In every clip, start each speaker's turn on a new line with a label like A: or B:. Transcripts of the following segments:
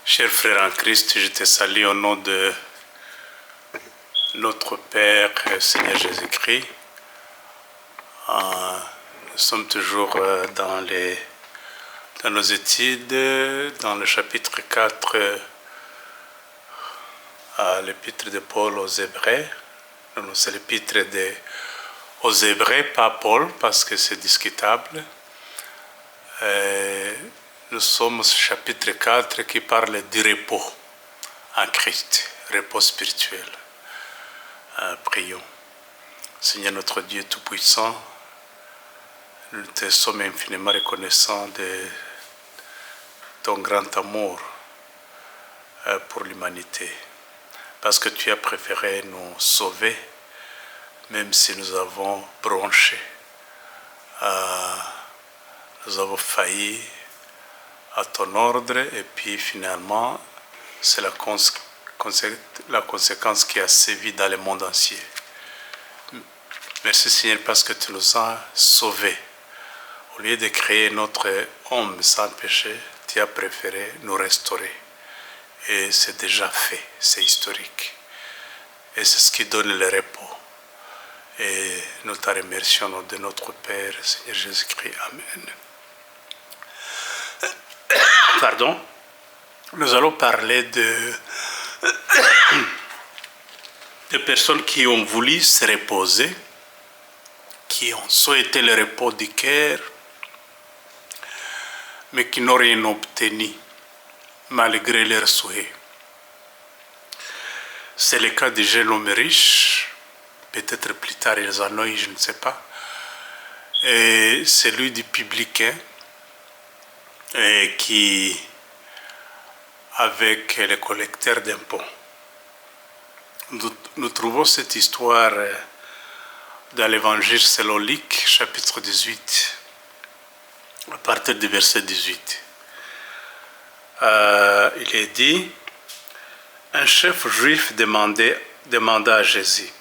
A: Chers frères en Christ, je te salue au nom de notre Père, Seigneur Jésus-Christ. Nous sommes toujours dans nos études, dans le chapitre 4, l'épître de Paul aux Hébreux. Non, c'est l'épître aux Hébreux, pas Paul, parce que c'est discutable. Nous sommes au chapitre 4 qui parle du repos en Christ, repos spirituel. Prions. Seigneur notre Dieu Tout-Puissant, nous te sommes infiniment reconnaissants de ton grand amour pour l'humanité, parce que tu as préféré nous sauver, même si nous avons bronché, nous avons failli à ton ordre, et puis finalement, c'est la conséquence qui a sévi dans le monde entier. Merci Seigneur parce que tu nous as sauvés. Au lieu de créer notre homme sans péché, tu as préféré nous restaurer. Et c'est déjà fait, c'est historique. Et c'est ce qui donne le repos. Et nous te remercions au nom de notre Père, Seigneur Jésus-Christ. Amen. Pardon. Nous allons parler de personnes qui ont voulu se reposer, qui ont souhaité le repos du cœur, mais qui n'ont rien obtenu malgré leurs souhaits. C'est le cas des jeunes hommes riches, peut-être plus tard ils en ont eu, je ne sais pas, et celui du publicain qui, avec les collecteurs d'impôts. Nous trouvons cette histoire dans l'évangile selon Luc, chapitre 18, à partir du verset 18. Il est dit, un chef juif demanda à Jésus,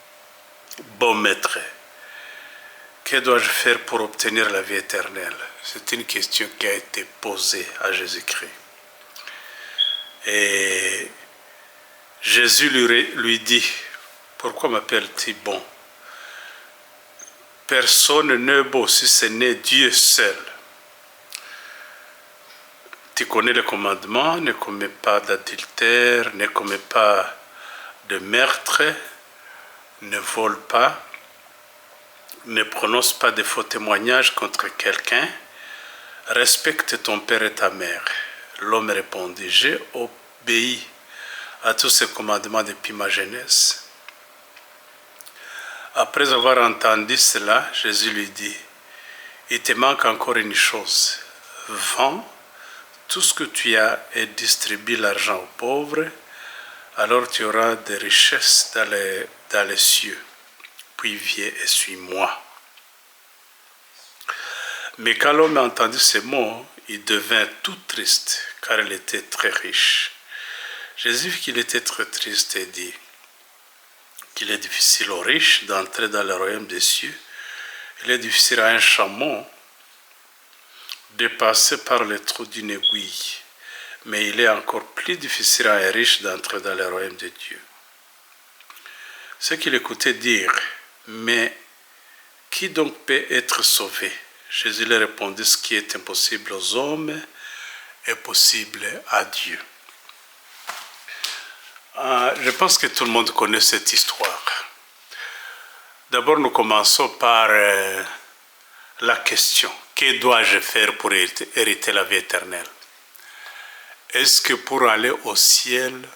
A: « Bon maître, que dois-je faire pour obtenir la vie éternelle ?» C'est une question qui a été posée à Jésus-Christ. Et Jésus lui dit, « Pourquoi m'appelles-tu bon? Personne n'est beau si ce n'est Dieu seul. Tu connais le commandement, ne commets pas d'adultère, ne commets pas de meurtre, ne vole pas, ne prononce pas de faux témoignages contre quelqu'un, respecte ton père et ta mère. » L'homme répondit, « J'ai obéi à tous ces commandements depuis ma jeunesse. » Après avoir entendu cela, Jésus lui dit, « Il te manque encore une chose. Vends tout ce que tu as et distribue l'argent aux pauvres, alors tu auras des richesses dans les cieux. Puis viens et suis-moi. » Mais quand l'homme a entendu ces mots, il devint tout triste, car il était très riche. Jésus vit qu'il était très triste et dit qu'il est difficile aux riches d'entrer dans le royaume des cieux. Il est difficile à un chameau de passer par le trou d'une aiguille, mais il est encore plus difficile à un riche d'entrer dans le royaume de Dieu. Ce qu'il écoutait dire, « Mais qui donc peut être sauvé ?» Jésus lui répondit, « Ce qui est impossible aux hommes est possible à Dieu. » Je pense que tout le monde connaît cette histoire. D'abord, nous commençons par la question, que dois-je faire pour hériter la vie éternelle? Est-ce que pour aller au ciel,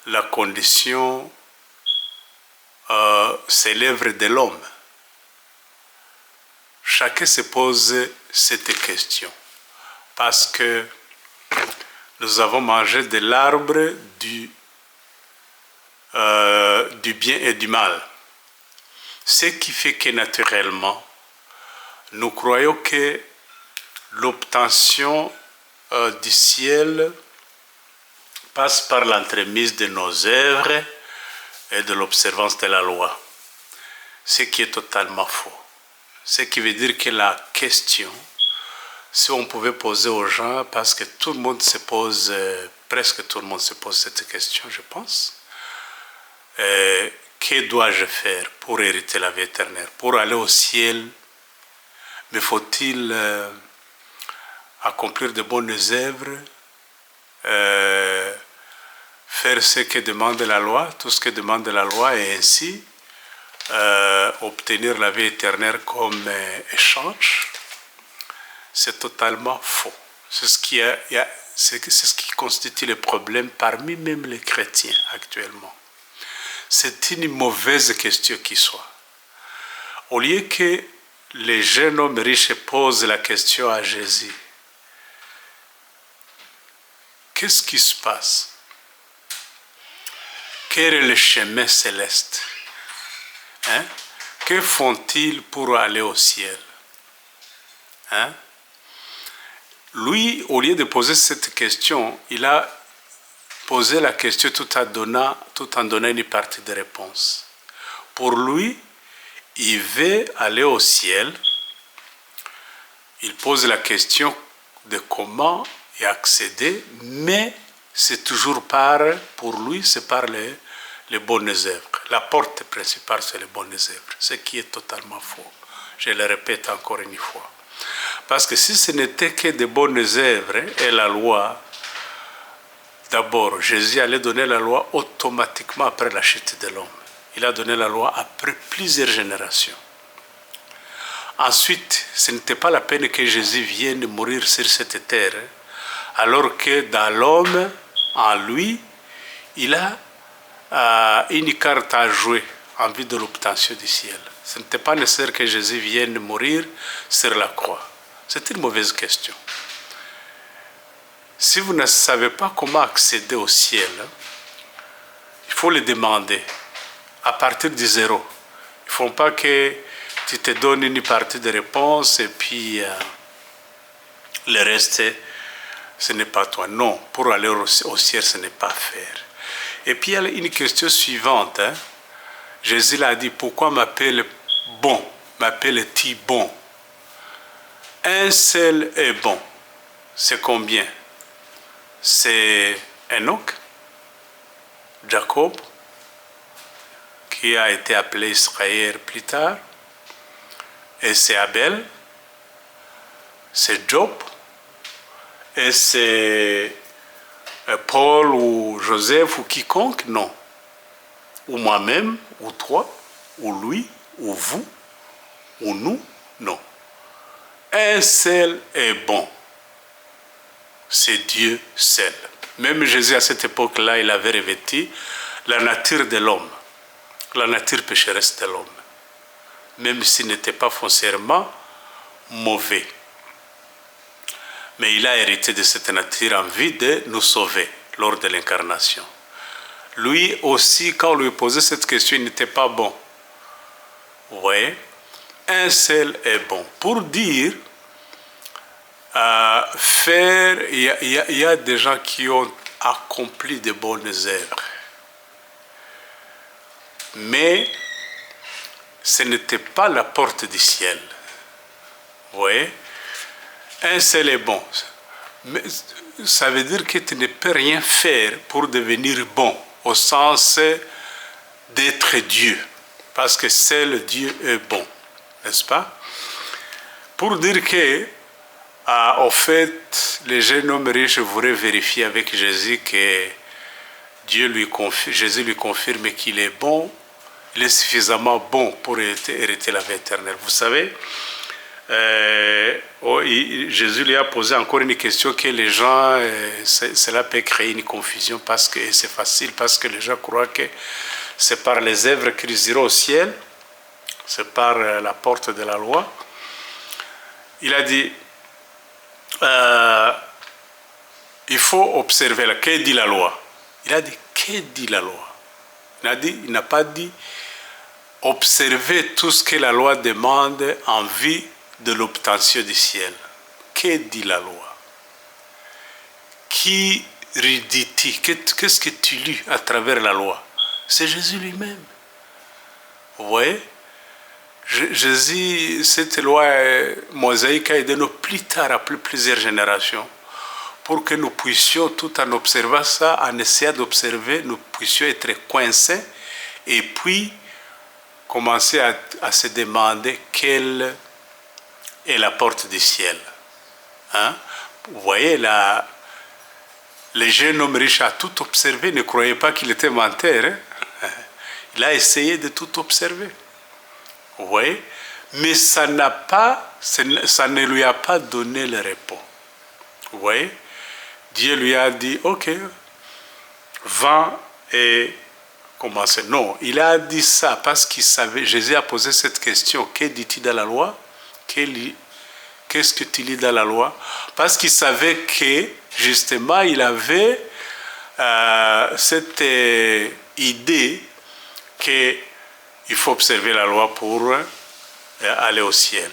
A: la condition c'est l'œuvre de l'homme? Chacun se pose cette question parce que nous avons mangé de l'arbre du bien et du mal. Ce qui fait que naturellement, nous croyons que l'obtention du ciel passe par l'entremise de nos œuvres et de l'observance de la loi. Ce qui est totalement faux. Ce qui veut dire que la question, si on pouvait poser aux gens, parce que tout le monde se pose, presque tout le monde se pose cette question, je pense. Que dois-je faire pour hériter la vie éternelle? Pour aller au ciel, me faut-il accomplir de bonnes œuvres, faire ce que demande la loi, tout ce que demande la loi, et ainsi obtenir la vie éternelle comme échange? C'est totalement faux. C'est ce qui constitue le problème parmi même les chrétiens actuellement. C'est une mauvaise question qui soit. Au lieu que les jeunes hommes riches posent la question à Jésus, qu'est-ce qui se passe? Quel est le chemin céleste? Hein? Que font-ils pour aller au ciel? Hein? Lui, au lieu de poser cette question, il a posé la question tout en donnant une partie de réponse. Pour lui, il veut aller au ciel. Il pose la question de comment y accéder, mais c'est toujours pour lui, c'est par les bonnes œuvres. La porte principale, c'est les bonnes œuvres, ce qui est totalement faux. Je le répète encore une fois. Parce que si ce n'était que de bonnes œuvres et la loi, d'abord, Jésus allait donner la loi automatiquement après la chute de l'homme. Il a donné la loi après plusieurs générations. Ensuite, ce n'était pas la peine que Jésus vienne mourir sur cette terre, alors que dans l'homme, en lui, il a une carte à jouer en vue de l'obtention du ciel. Ce n'était pas nécessaire que Jésus vienne mourir sur la croix. C'est une mauvaise question. Si vous ne savez pas comment accéder au ciel, il faut le demander à partir du zéro. Il ne faut pas que tu te donnes une partie de réponse et puis le reste, ce n'est pas toi. Non, pour aller au ciel, ce n'est pas faire. Et puis il y a une question suivante. Hein? Jésus l'a dit, pourquoi m'appelle bon? M'appelle-t-il bon? Un seul est bon. C'est combien? C'est Enoch, Jacob, qui a été appelé Israël plus tard, et c'est Abel, c'est Job, et c'est Paul ou Joseph ou quiconque? Non. Ou moi-même, ou toi, ou lui, ou vous, ou nous? Non. Un seul est bon. C'est Dieu seul. Même Jésus, à cette époque-là, il avait revêtu la nature de l'homme, la nature pécheresse de l'homme, même s'il n'était pas foncièrement mauvais. Mais il a hérité de cette nature en vue de nous sauver lors de l'incarnation. Lui aussi, quand on lui posait cette question, il n'était pas bon. Vous voyez? Un seul est bon. Pour dire, il y a des gens qui ont accompli de bonnes œuvres. Mais ce n'était pas la porte du ciel. Vous voyez? Un seul est bon. Mais ça veut dire que tu ne peux rien faire pour devenir bon, au sens d'être Dieu. Parce que seul Dieu est bon. N'est-ce pas? Pour dire que, au fait, les jeunes hommes riches voudraient vérifier avec Jésus que Jésus lui confirme qu'il est bon, il est suffisamment bon pour hériter la vie éternelle. Vous savez, Jésus lui a posé encore une question que les gens, cela peut créer une confusion parce que c'est facile, parce que les gens croient que c'est par les œuvres qu'ils iront au ciel, c'est par la porte de la loi. Il a dit, il faut observer. Que dit la loi? Il a dit, que dit la loi? Il n'a pas dit, observer tout ce que la loi demande en vue de l'obtention du ciel. Que dit la loi? Qui dit-il? Qu'est-ce que tu lis à travers la loi? C'est Jésus lui-même. Vous voyez? Jésus, cette loi mosaïque a aidé nous plus tard, après plusieurs générations, pour que nous puissions, tout en observant ça, en essayant d'observer, nous puissions être coincés et puis commencer à se demander quelle est la porte du ciel. Hein? Vous voyez, là, le jeune homme riche a tout observé, ne croyez pas qu'il était menteur. Hein? Il a essayé de tout observer. Vous voyez? Mais ça ne lui a pas donné le repos. Vous voyez? Dieu lui a dit, ok, va et commence. Non, il a dit ça parce qu'il savait, Jésus a posé cette question, que dit-il dans la loi? Qu'est-ce que tu lis dans la loi? Parce qu'il savait que, justement, il avait cette idée qu'il faut observer la loi pour aller au ciel.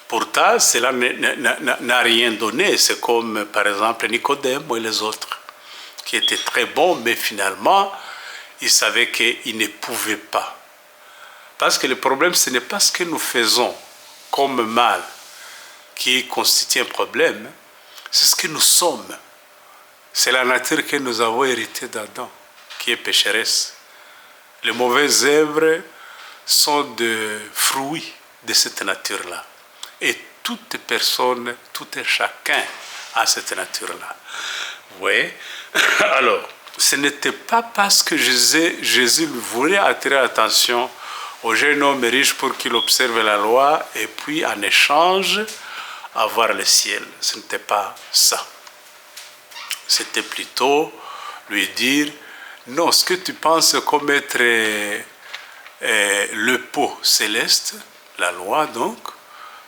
A: Pourtant, cela n'a rien donné. C'est comme, par exemple, Nicodème et les autres, qui étaient très bons, mais finalement, ils savaient qu'ils ne pouvaient pas. Parce que le problème, ce n'est pas ce que nous faisons comme mal qui constitue un problème, c'est ce que nous sommes. C'est la nature que nous avons héritée d'Adam, qui est pécheresse. Les mauvaises œuvres sont des fruits de cette nature-là. Et toute personne, tout et chacun a cette nature-là. Oui. Alors, ce n'était pas parce que Jésus voulait attirer l'attention au jeune homme riche pour qu'il observe la loi et puis en échange avoir le ciel. Ce n'était pas ça. C'était plutôt lui dire, non, ce que tu penses comme être le pot céleste, la loi donc,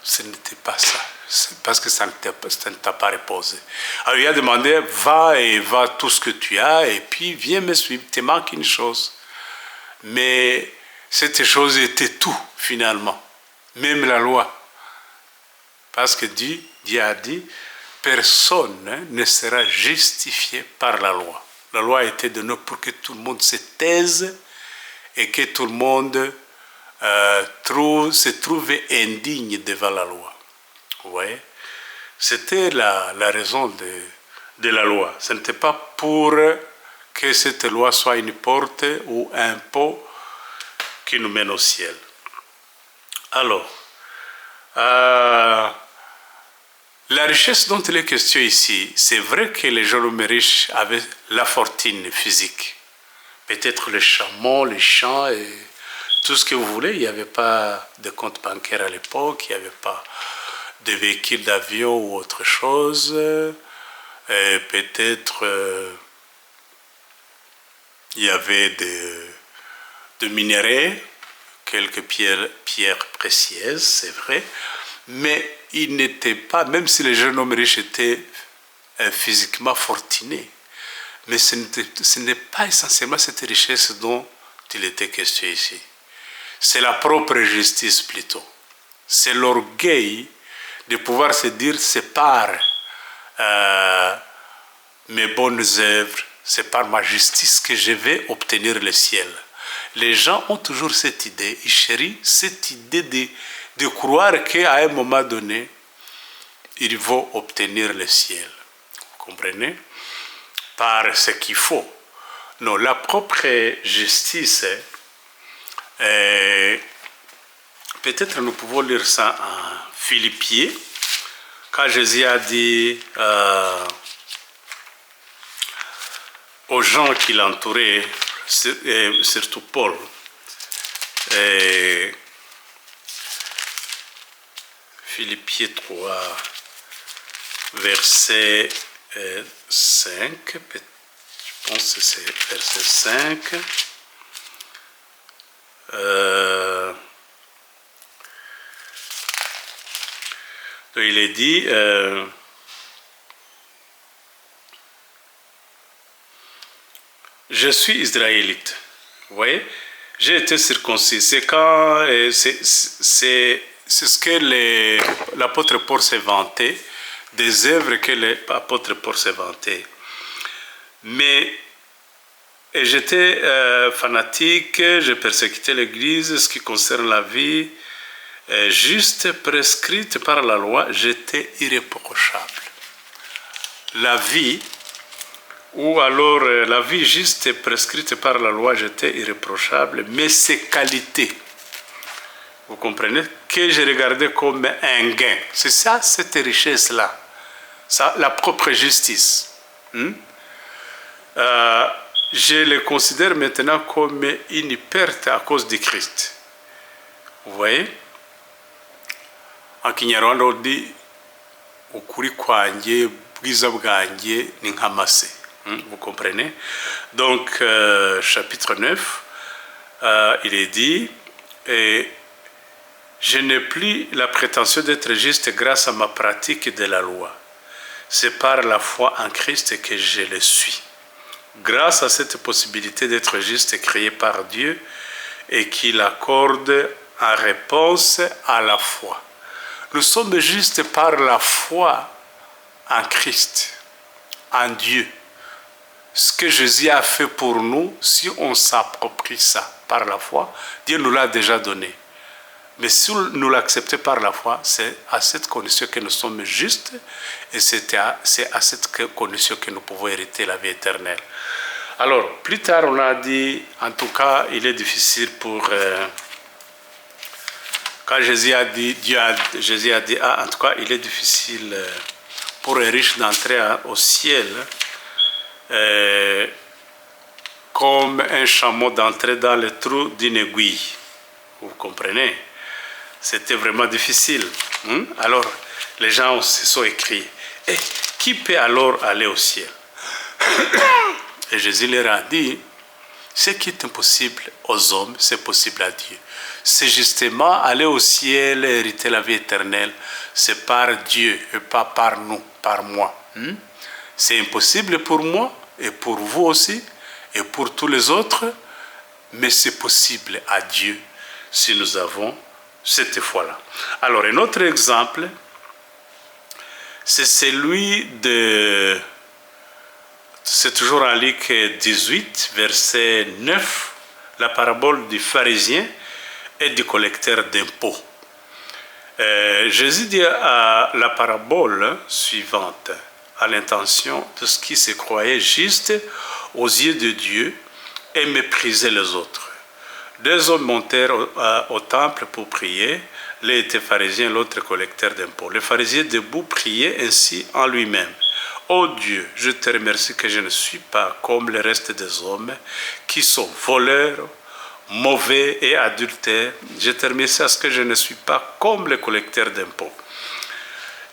A: ce n'était pas ça. C'est parce que ça ne t'a pas reposé. Alors il a demandé, va tout ce que tu as et puis viens me suivre, il te manque une chose. Mais cette chose était tout finalement, même la loi. Parce que Dieu a dit, personne ne sera justifié par la loi. La loi a été donnée pour que tout le monde se taise et que tout le monde se trouve indigne devant la loi. Vous voyez? C'était la raison de la loi. Ce n'était pas pour que cette loi soit une porte ou un pot qui nous mène au ciel. Alors, la richesse dont il est question ici, c'est vrai que les gens riches avaient la fortune physique. Peut-être les chameaux, les champs et tout ce que vous voulez. Il n'y avait pas de compte bancaire à l'époque, il n'y avait pas de véhicules d'avion ou autre chose. Peut-être il y avait de minerais, quelques pierres précieuses, c'est vrai. Mais il n'était pas, même si les jeunes hommes riches étaient physiquement fortunés, mais ce n'est pas essentiellement cette richesse dont il était question ici. C'est la propre justice plutôt. C'est l'orgueil de pouvoir se dire, c'est par mes bonnes œuvres, c'est par ma justice que je vais obtenir le ciel. Les gens ont toujours cette idée, ils chérissent cette idée de croire qu'à un moment donné, ils vont obtenir le ciel. Vous comprenez? Par ce qu'il faut. Non, la propre justice, peut-être nous pouvons lire ça en Philippiens, quand Jésus a dit aux gens qui l'entouraient, surtout Paul, Philippiens 3, verset 5, je pense que c'est verset 5. Donc il est dit, je suis israélite. Vous voyez, j'ai été circoncis. C'est quand, c'est ce que l'apôtre Paul s'est vanté, des œuvres que l'apôtre Paul s'est vanté. Mais Et j'étais fanatique, je persécutais l'Église, ce qui concerne la vie juste prescrite par la loi, j'étais irréprochable. La vie, ou alors la vie juste prescrite par la loi, j'étais irréprochable, mais ces qualités, vous comprenez, que je regardais comme un gain. C'est ça, cette richesse-là, ça, la propre justice. Je les considère maintenant comme une perte à cause de Christ. Vous voyez? En Kinyarwanda on dit ukuri kwanjye bwiza bwanjye ni nk'amase. Vous comprenez? Donc chapitre 9 il est dit je n'ai plus la prétention d'être juste grâce à ma pratique de la loi. C'est par la foi en Christ que je le suis. Grâce à cette possibilité d'être juste créé par Dieu et qu'il accorde en réponse à la foi. Nous sommes justes par la foi en Christ, en Dieu. Ce que Jésus a fait pour nous, si on s'approprie ça par la foi, Dieu nous l'a déjà donné. Mais si nous l'acceptons par la foi, c'est à cette condition que nous sommes justes et c'est à cette condition que nous pouvons hériter la vie éternelle. Alors, plus tard, on a dit, en tout cas, il est difficile pour... quand Jésus a dit, Jésus a dit, en tout cas, il est difficile pour un riche d'entrer au ciel comme un chameau d'entrer dans le trou d'une aiguille. Vous comprenez? C'était vraiment difficile. Alors, les gens se sont écrits. Et qui peut alors aller au ciel? Et Jésus leur a dit, ce qui est impossible aux hommes, c'est possible à Dieu. C'est justement aller au ciel et hériter la vie éternelle. C'est par Dieu et pas par nous, par moi. C'est impossible pour moi et pour vous aussi et pour tous les autres, mais c'est possible à Dieu si nous avons cette foi-là. Alors, un autre exemple, c'est celui de... C'est toujours en Luc 18, verset 9, la parabole du pharisien et du collecteur d'impôts. Jésus dit à la parabole suivante, à l'intention de ce qui se croyait juste aux yeux de Dieu et méprisait les autres. Deux hommes montèrent au temple pour prier. L'un était pharisien, l'autre collecteur d'impôts. Le pharisien debout priait ainsi en lui-même. Ô Dieu, je te remercie que je ne suis pas comme le reste des hommes qui sont voleurs, mauvais et adultères. Je te remercie à ce que je ne suis pas comme les collecteurs d'impôts.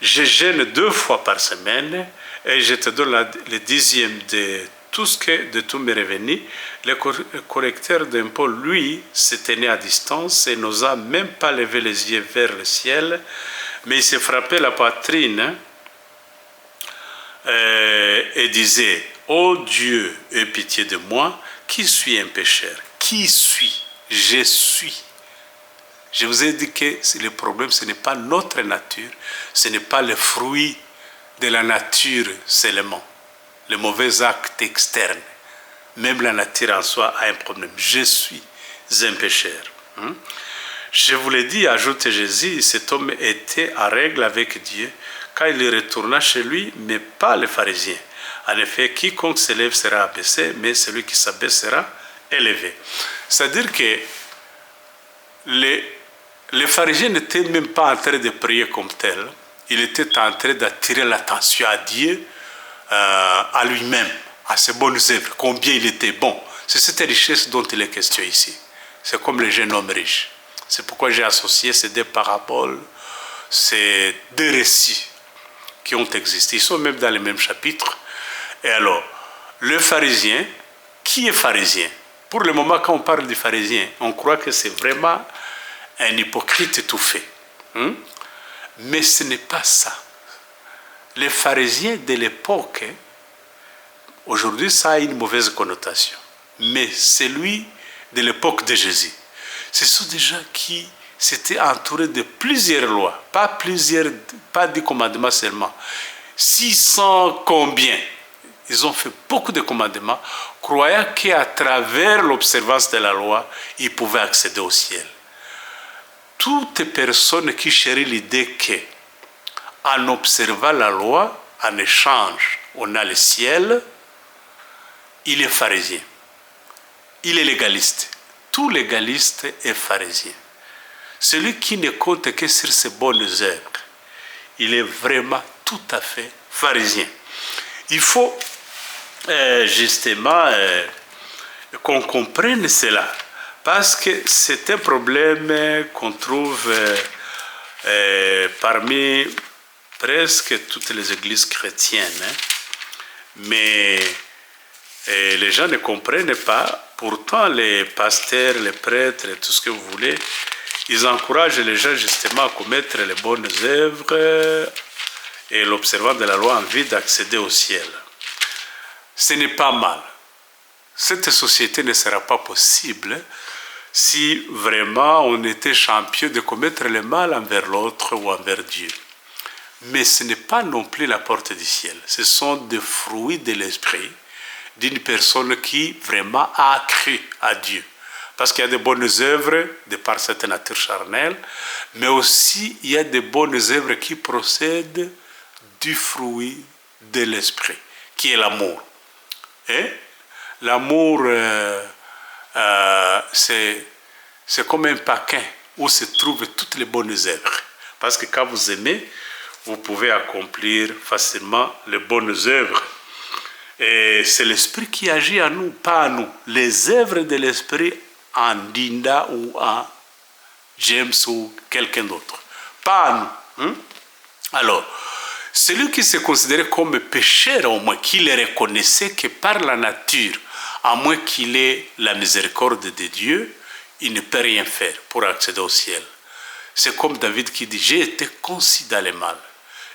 A: Je jeûne 2 fois par semaine et je te donne le 10e de tous mes revenus. Le collecteur d'impôts, lui, se tenait à distance et n'osa même pas lever les yeux vers le ciel, mais il s'est frappé la poitrine et disait, ô Dieu, aie pitié de moi, qui suis un pécheur. Qui suis? Je suis. Je vous ai dit que le problème, ce n'est pas notre nature, ce n'est pas le fruit de la nature seulement, les mauvais actes externes. Même la nature en soi a un problème. Je suis un pécheur. Je vous l'ai dit, ajoute Jésus, cet homme était en règle avec Dieu quand il retourna chez lui, mais pas les pharisiens. En effet, quiconque s'élève sera abaissé, mais celui qui s'abaisse sera élevé. C'est-à-dire que les pharisiens n'étaient même pas en train de prier comme tel. Il était en train d'attirer l'attention à Dieu, à lui-même, à ses bonnes œuvres, combien il était bon. C'est cette richesse dont il est question ici. C'est comme le jeune homme riche. C'est pourquoi j'ai associé ces 2 paraboles, ces 2 récits qui ont existé. Ils sont même dans les mêmes chapitres. Et alors, le pharisien, qui est pharisien? Pour le moment, quand on parle du pharisien, on croit que c'est vraiment un hypocrite étouffé. Mais ce n'est pas ça. Les pharisiens de l'époque, aujourd'hui, ça a une mauvaise connotation. Mais celui de l'époque de Jésus, ce sont des gens qui s'étaient entourés de plusieurs lois, pas 10 commandements seulement, 600 combien. ils ont fait beaucoup de commandements, croyant qu'à travers l'observance de la loi, ils pouvaient accéder au ciel. Toute personne qui chérit l'idée qu'en observant la loi, en échange, on a le ciel, il est pharisien. Il est légaliste. Tout légaliste est pharisien. Celui qui ne compte que sur ses bonnes œuvres, il est vraiment tout à fait pharisien. Il faut justement qu'on comprenne cela, parce que c'est un problème qu'on trouve parmi presque toutes les églises chrétiennes, mais les gens ne comprennent pas. Pourtant, les pasteurs, les prêtres, tout ce que vous voulez, ils encouragent les gens justement à commettre les bonnes œuvres et l'observant de la loi en vue d'accéder au ciel. Ce n'est pas mal. Cette société ne sera pas possible si vraiment on était champion de commettre le mal envers l'autre ou envers Dieu. Mais ce n'est pas non plus la porte du ciel. Ce sont des fruits de l'esprit d'une personne qui vraiment a cru à Dieu. Parce qu'il y a de bonnes œuvres de par cette nature charnelle, mais aussi il y a de bonnes œuvres qui procèdent du fruit de l'esprit, qui est l'amour. Et l'amour, c'est comme un paquet où se trouvent toutes les bonnes œuvres. Parce que quand vous aimez, vous pouvez accomplir facilement les bonnes œuvres. Et c'est l'esprit qui agit en nous, pas en nous. Les œuvres de l'esprit en Dinda ou en James ou quelqu'un d'autre. Pas en nous. Alors, celui qui se considérait comme pécheur, au moins qu'il reconnaissait que par la nature, à moins qu'il ait la miséricorde de Dieu, il ne peut rien faire pour accéder au ciel. C'est comme David qui dit, j'ai été conçu dans le mal.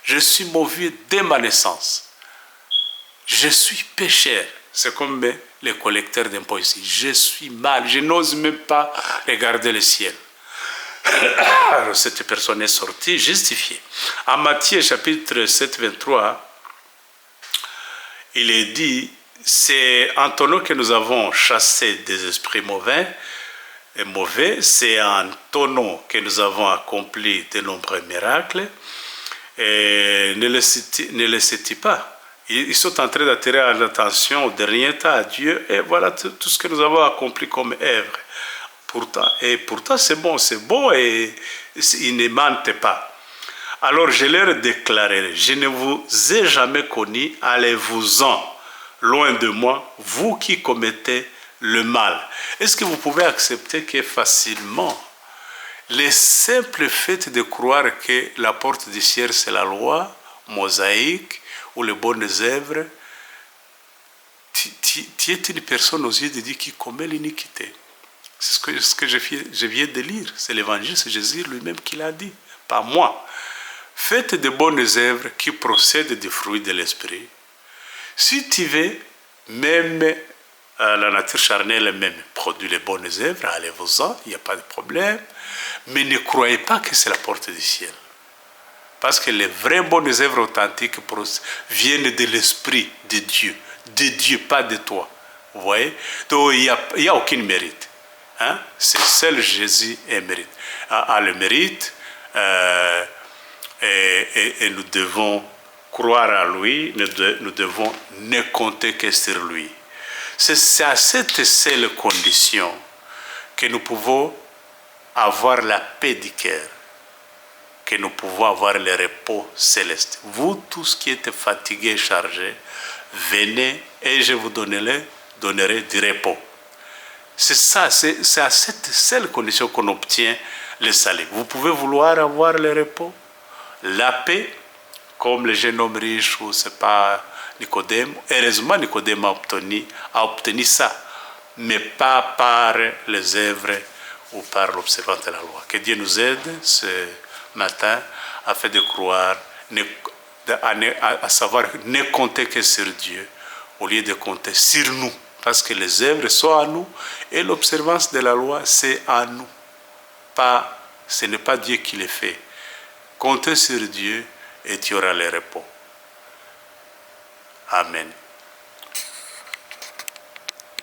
A: Je suis mauvais dès ma naissance. Je suis pécheur. C'est comme les collecteurs d'impôts ici. Je suis mal. Je n'ose même pas regarder le ciel. Alors cette personne est sortie justifiée. En Matthieu chapitre 7, 23, il est dit, c'est en ton nom que nous avons chassé des esprits mauvais, c'est en ton nom que nous avons accompli de nombreux miracles. Et ne le sais-tu pas? Ils sont en train d'attirer l'attention au dernier temps à Dieu, et voilà tout ce que nous avons accompli comme œuvre. Pourtant c'est bon et ils ne mentent pas. Alors je leur déclarerai, je ne vous ai jamais connu, allez-vous-en, loin de moi, vous qui commettez le mal. Est-ce que vous pouvez accepter que facilement, le simple fait de croire que la porte du ciel c'est la loi mosaïque ou les bonnes œuvres, tu es une personne aux yeux de Dieu qui commet l'iniquité. C'est ce que je viens de lire. C'est l'évangile, c'est Jésus lui-même qui l'a dit, pas moi. Faites de bonnes œuvres qui procèdent du fruit de l'esprit. Si tu veux, même la nature charnelle même produit les bonnes œuvres, allez-vous-en, il n'y a pas de problème. Mais ne croyez pas que c'est la porte du ciel. Parce que les vraies bonnes œuvres authentiques viennent de l'esprit de Dieu, pas de toi. Vous voyez? Donc il n'y a aucun mérite. Hein? C'est seul Jésus a le mérite. Et nous devons croire à lui, nous devons ne compter que sur lui. C'est à cette seule condition que nous pouvons avoir la paix du cœur, que nous pouvons avoir le repos céleste. Vous tous qui êtes fatigués et chargés, venez et je vous donnerai du repos. C'est ça, c'est à cette seule condition qu'on obtient le salut. Vous pouvez vouloir avoir le repos, la paix, comme le jeune homme riche ou c'est pas Nicodème. Heureusement, Nicodème a obtenu ça, mais pas par les œuvres ou par l'observance de la loi. Que Dieu nous aide ce matin afin de croire, à savoir ne compter que sur Dieu au lieu de compter sur nous. Parce que les œuvres sont à nous et l'observance de la loi, c'est à nous. Ce n'est pas Dieu qui les fait. Comptez sur Dieu et tu auras le repos. Amen.